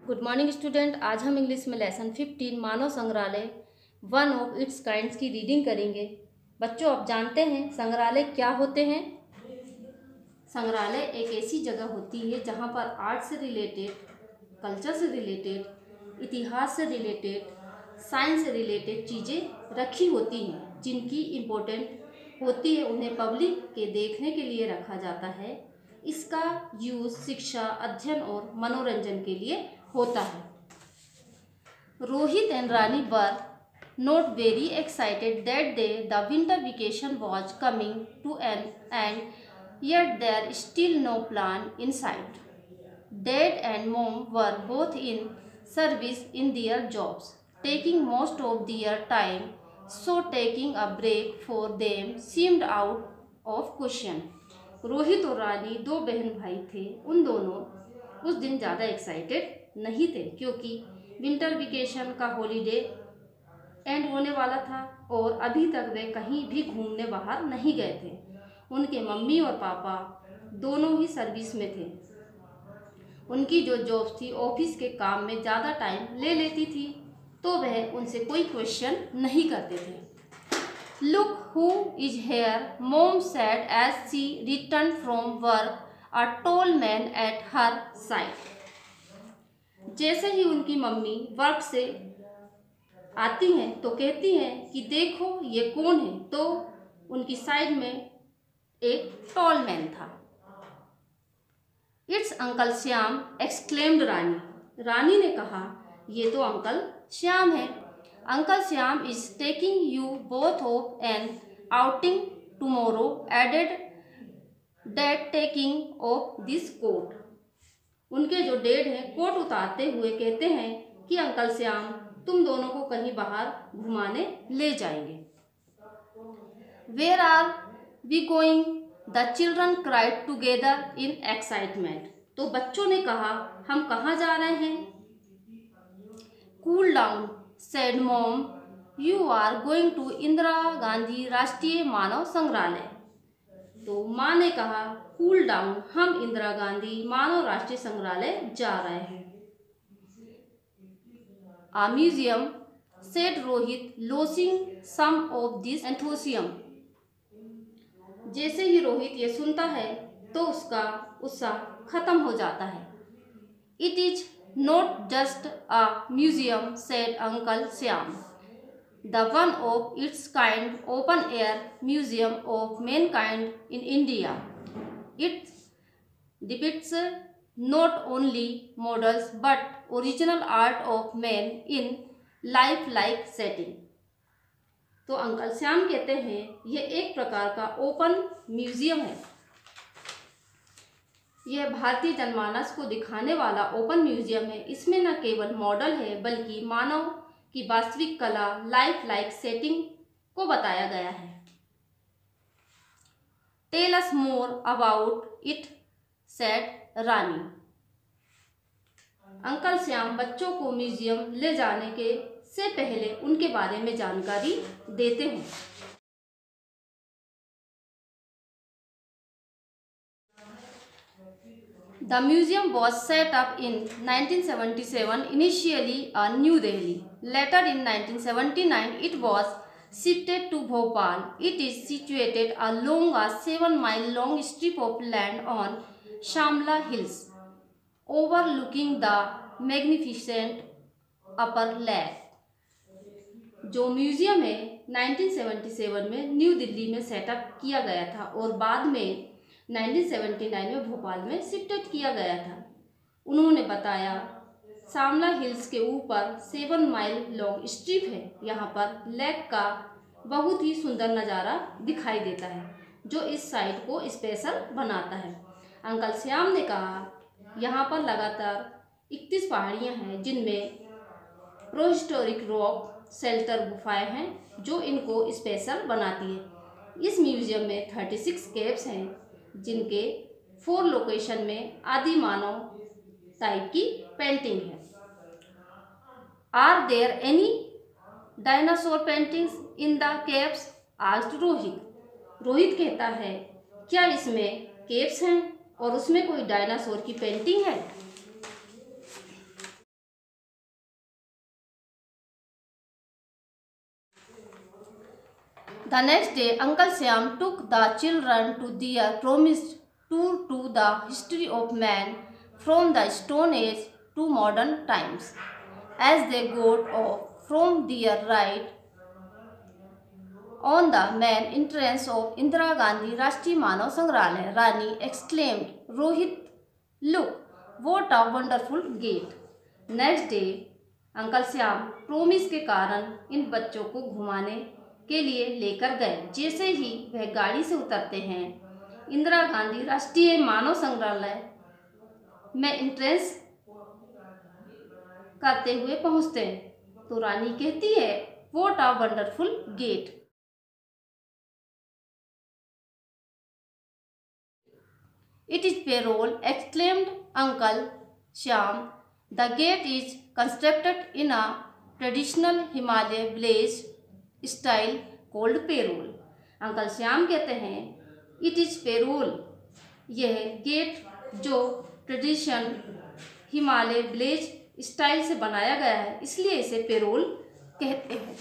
Good morning student. आज हम English में लेसन 15 मानव संग्रहालय वन ऑफ इट्स काइंड्स की रीडिंग करेंगे। बच्चों, आप जानते हैं संग्रहालय क्या होते हैं? संग्रहालय एक ऐसी जगह होती है जहाँ पर आर्ट से रिलेटेड, कल्चर से रिलेटेड, इतिहास से रिलेटेड, साइंस से रिलेटेड चीज़ें रखी होती हैं, जिनकी इम्पोर्टेंट होती है, उन्हें पब्लिक के देखने के लिए रखा जाता है। इसका यूज़ शिक्षा, अध्ययन और मनोरंजन के लिए होता है। Rohit and Rani were not very excited that day the winter vacation was coming to an end, yet there still no plan in sight. Dad and Mom were both in service in their jobs, taking most of their time, so taking a break for them seemed out of question. Rohit और रानी दो बहन भाई थे। उन दोनों उस दिन ज़्यादा एक्साइटेड नहीं थे क्योंकि विंटर वेकेशन का हॉलीडे एंड होने वाला था और अभी तक वे कहीं भी घूमने बाहर नहीं गए थे। उनके मम्मी और पापा दोनों ही सर्विस में थे। उनकी जो जॉब थी ऑफिस के काम में ज़्यादा टाइम ले लेती थी, तो वह उनसे कोई क्वेश्चन नहीं करते थे। Look who is here, Mom said as she returned from work, a tall man at her side. जैसे ही उनकी मम्मी वर्क से आती हैं तो कहती हैं कि देखो ये कौन है, तो उनकी साइड में एक टॉल मैन था। It's uncle Shyam, exclaimed Rani. Rani ने कहा, ये तो अंकल श्याम है। Uncle Shyam is taking you both of an outing tomorrow, added dad taking off this coat. उनके जो डैड हैं कोट उतारते हुए कहते हैं कि अंकल श्याम तुम दोनों को कहीं बाहर घुमाने ले जाएंगे। Where are we going? The children cried together in excitement. तो बच्चों ने कहा, हम कहाँ जा रहे हैं? Cool down, said mom, you are going to Indira Gandhi Rashtriya Manav संग्रहालय। तो माँ ने कहा, कूल डाउन, हम इंदिरा गांधी मानव राष्ट्रीय संग्रहालय जा रहे हैं। A museum, said Rohit, losing some of this enthusiasm. जैसे ही रोहित ये सुनता है तो उसका उत्साह खत्म हो जाता है। It is not just a museum, said Uncle Shyam. The one of its kind open air museum of mankind in India. It depicts not only models but original art of man in life-like setting. तो uncle Shyam कहते हैं यह एक प्रकार का open museum है। यह भारतीय जनमानस को दिखाने वाला ओपन म्यूजियम है। इसमें न केवल मॉडल है बल्कि मानव की वास्तविक कला, लाइफ लाइक सेटिंग को बताया गया है। Tell us more about it, said Rani. Uncle Shyam बच्चों को म्यूजियम ले जाने के से पहले उनके बारे में जानकारी देते हैं। The museum was set up in 1977, initially in New Delhi. Later in 1979, it was shifted to Bhopal. It is situated along a 7-mile-long strip of land on Shamla Hills, overlooking the magnificent Upper Lake. जो museum है 1977 में new Delhi में setup किया गया था और बाद में 1979 में भोपाल में शिफ्टेड किया गया था। उन्होंने बताया, शामला हिल्स के ऊपर 7 माइल लॉन्ग स्ट्रिप है। यहाँ पर लेक का बहुत ही सुंदर नज़ारा दिखाई देता है जो इस साइट को स्पेशल बनाता है। अंकल श्याम ने कहा, यहाँ पर लगातार 31 पहाड़ियाँ हैं जिनमें प्रोहिस्टोरिक रॉक शेल्टर गुफाएं हैं जो इनको स्पेशल बनाती है। इस म्यूजियम में 36 केव्स हैं जिनके 4 लोकेशन में आदि मानव टाइप की पेंटिंग है। Are there any dinosaur paintings in the caves? Asked Rohit. Rohit कहता है, क्या इसमें केव्स हैं और उसमें कोई डायनासोर की पेंटिंग है? The next day, Uncle Shyam took the children to their promised tour to the history of man from the Stone Age to modern times. As they got off from their ride on the main entrance of Indira Gandhi Rashtriya Manav Sangrahalaya, Rani exclaimed, "Rohit, look, what a wonderful gate." Next day, uncle Shyam promise के कारण इन बच्चों को घुमाने के लिए लेकर गए। जैसे ही वह गाड़ी से उतरते हैं, इंदिरा गांधी राष्ट्रीय मानव संग्रहालय में एंट्रेंस करते हुए पहुंचते हैं तो रानी कहती है, what a wonderful gate. It is Perol, exclaimed Uncle Shyam. The gate is constructed in a traditional Himalayan village style called Perol. Uncle Shyam कहते हैं, इट इज पेरोल, यह गेट जो ट्रेडिशन हिमालय विलेज स्टाइल से बनाया गया है, इसलिए इसे पेरोल कहते हैं।